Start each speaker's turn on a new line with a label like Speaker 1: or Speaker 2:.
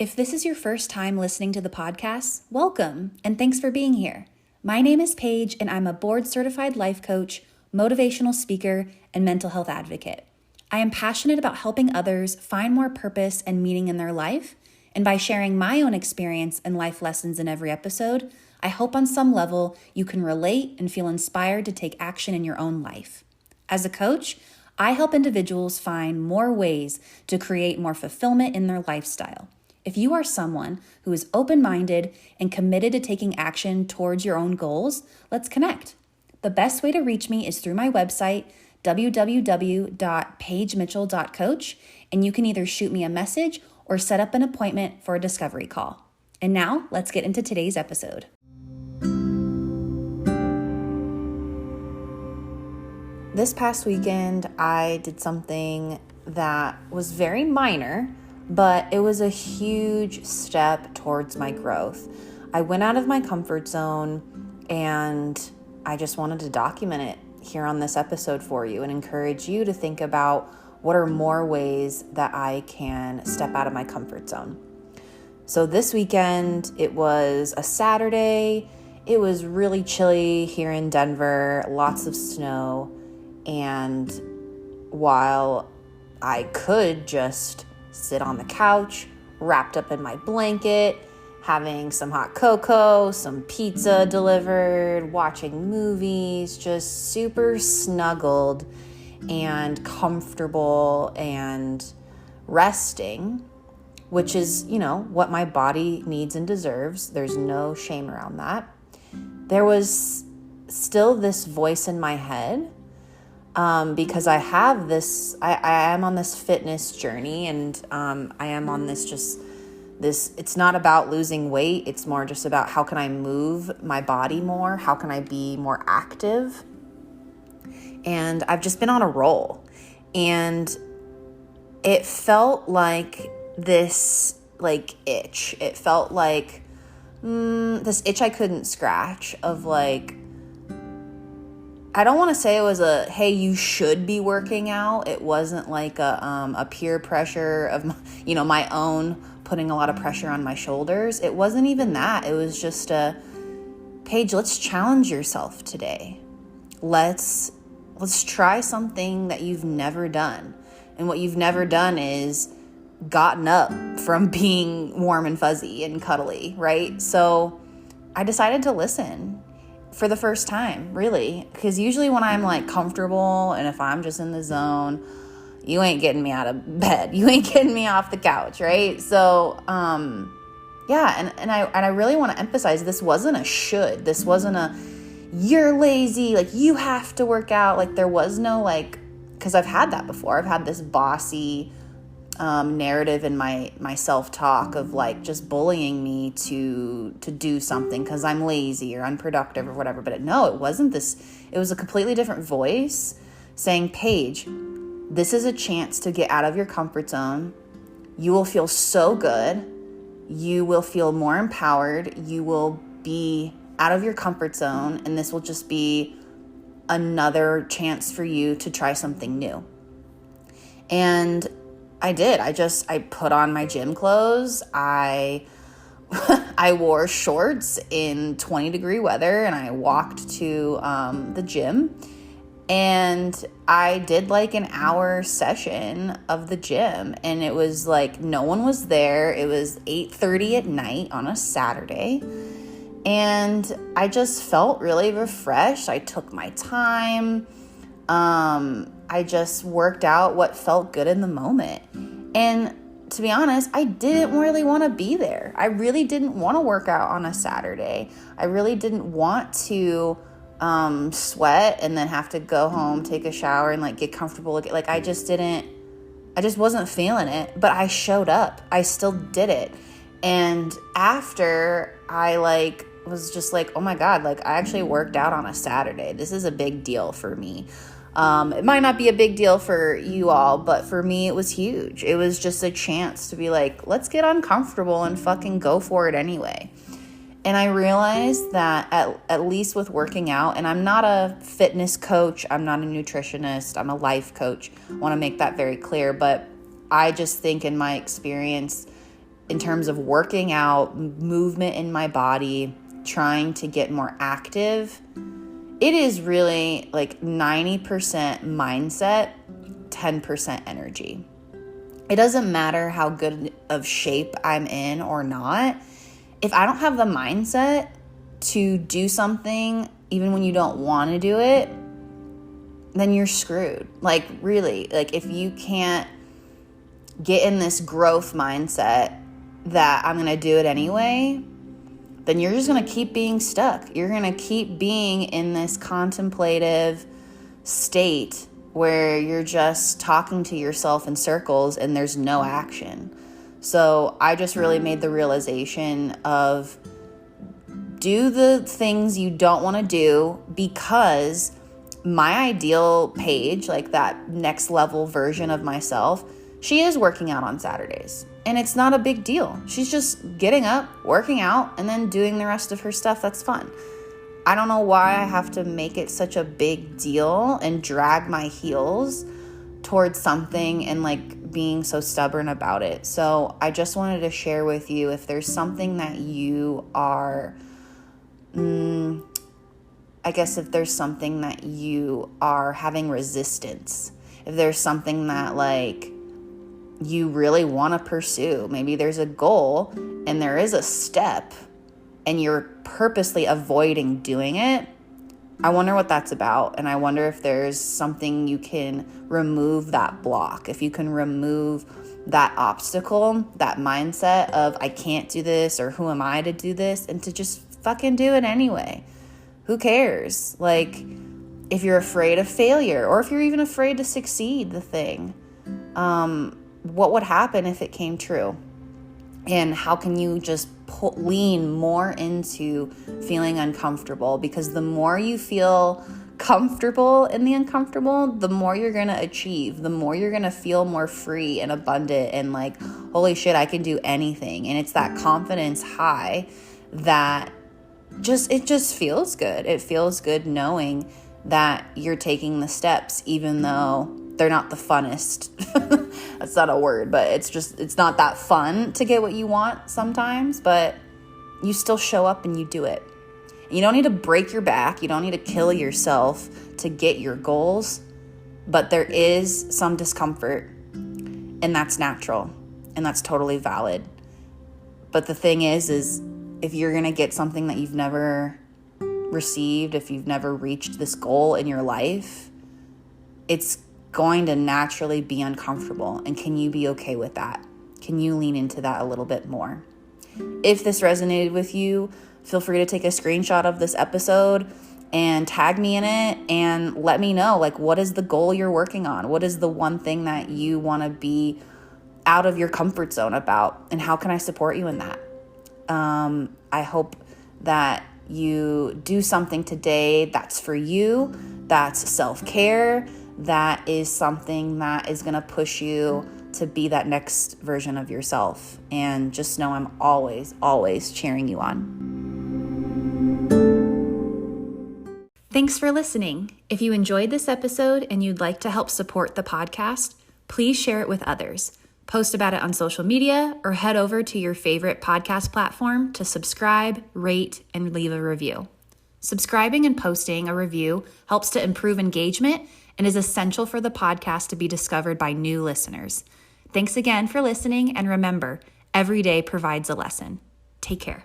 Speaker 1: If this is your first time listening to the podcast, welcome and thanks for being here. My name is Paige and I'm a board-certified life coach, motivational speaker, and mental health advocate. I am passionate about helping others find more purpose and meaning in their life, and by sharing my own experience and life lessons in every episode, I hope on some level you can relate and feel inspired to take action in your own life. As a coach, I help individuals find more ways to create more fulfillment in their lifestyle. If you are someone who is open-minded and committed to taking action towards your own goals, let's connect. The best way to reach me is through my website, www.paigemitchell.coach, and you can either shoot me a message or set up an appointment for a discovery call. And now, let's get into today's episode. This past weekend, I did something that was very minor, but it was a huge step towards my growth. I went out of my comfort zone and I just wanted to document it here on this episode for you and encourage you to think about what are more ways that I can step out of my comfort zone. So this weekend, it was a Saturday. It was really chilly here in Denver, lots of snow. And while I could just sit on the couch, wrapped up in my blanket, having some hot cocoa, some pizza delivered, watching movies, just super snuggled and comfortable and resting, which is, what my body needs and deserves. There's no shame around that. There was still this voice in my head because I have this, I am on this fitness journey and I am on this, it's not about losing weight. It's more just about how can I move my body more? How can I be more active? And I've just been on a roll and it felt like this itch. It felt like this itch I couldn't scratch of I don't want to say it was hey, you should be working out. It wasn't like a peer pressure of, my own putting a lot of pressure on my shoulders. It wasn't even that. It was just Paige, let's challenge yourself today. Let's try something that you've never done. And what you've never done is gotten up from being warm and fuzzy and cuddly, right? So I decided to listen. For the first time, really, because usually when I'm comfortable and if I'm just in the zone, you ain't getting me out of bed. You ain't getting me off the couch, right? So, yeah, and I really want to emphasize this wasn't a should. This wasn't a you're lazy, you have to work out. There was no because I've had that before. I've had this bossy narrative in my self-talk of just bullying me to do something because I'm lazy or unproductive or whatever. But no, it wasn't this. It was a completely different voice saying, Paige, this is a chance to get out of your comfort zone. You will feel so good. You will feel more empowered. You will be out of your comfort zone. And this will just be another chance for you to try something new. And I did. I put on my gym clothes. I wore shorts in 20-degree weather and I walked to the gym and I did an hour session of the gym and it was no one was there. It was 8:30 at night on a Saturday and I just felt really refreshed. I took my time. I just worked out what felt good in the moment. And to be honest, I didn't really want to be there. I really didn't want to work out on a Saturday. I really didn't want to sweat and then have to go home, take a shower and get comfortable. I just wasn't feeling it, but I showed up. I still did it. And after I was just oh my God, I actually worked out on a Saturday. This is a big deal for me. It might not be a big deal for you all, but for me, it was huge. It was just a chance to be let's get uncomfortable and fucking go for it anyway. And I realized that at least with working out, and I'm not a fitness coach, I'm not a nutritionist, I'm a life coach. I want to make that very clear, but I just think in my experience, in terms of working out, movement in my body, trying to get more active, it is really like 90% mindset, 10% energy. It doesn't matter how good of shape I'm in or not. If I don't have the mindset to do something, even when you don't want to do it, then you're screwed. Like really, like if you can't get in this growth mindset that I'm going to do it anyway, then you're just going to keep being stuck. You're going to keep being in this contemplative state where you're just talking to yourself in circles and there's no action. So I just really made the realization of do the things you don't want to do, because my ideal Paige, like that next level version of myself, she is working out on Saturdays. And it's not a big deal. She's just getting up, working out, and then doing the rest of her stuff that's fun. I don't know why I have to make it such a big deal and drag my heels towards something and like being so stubborn about it. So I just wanted to share with you, if there's something that you are, if there's something that you are having resistance, if there's something that like you really want to pursue, maybe there's a goal and there is a step and you're purposely avoiding doing it, I wonder what that's about. And I wonder if there's something you can remove that block, if you can remove that obstacle, that mindset of I can't do this or who am I to do this, and to just fucking do it anyway. Who cares? Like, if you're afraid of failure or if you're even afraid to succeed the thing, what would happen if it came true? And how can you just lean more into feeling uncomfortable? Because the more you feel comfortable in the uncomfortable, the more you're going to achieve, the more you're going to feel more free and abundant and like, holy shit, I can do anything. And it's that confidence high that it just feels good. It feels good knowing that you're taking the steps, even though they're not the funnest. That's not a word, but it's not that fun to get what you want sometimes, but you still show up and you do it. You don't need to break your back. You don't need to kill yourself to get your goals, but there is some discomfort, and that's natural and that's totally valid. But the thing is if you're going to get something that you've never received, if you've never reached this goal in your life, it's going to naturally be uncomfortable. And can you be okay with that? Can you lean into that a little bit more? If this resonated with you, feel free to take a screenshot of this episode and tag me in it and let me know, like, what is the goal you're working on? What is the one thing that you want to be out of your comfort zone about? And how can I support you in that? I hope that you do something today that's for you, that's self-care, that is something that is going to push you to be that next version of yourself. And just know I'm always, always cheering you on. Thanks for listening. If you enjoyed this episode and you'd like to help support the podcast, please share it with others. Post about it on social media or head over to your favorite podcast platform to subscribe, rate, and leave a review. Subscribing and posting a review helps to improve engagement and is essential for the podcast to be discovered by new listeners. Thanks again for listening, and remember, every day provides a lesson. Take care.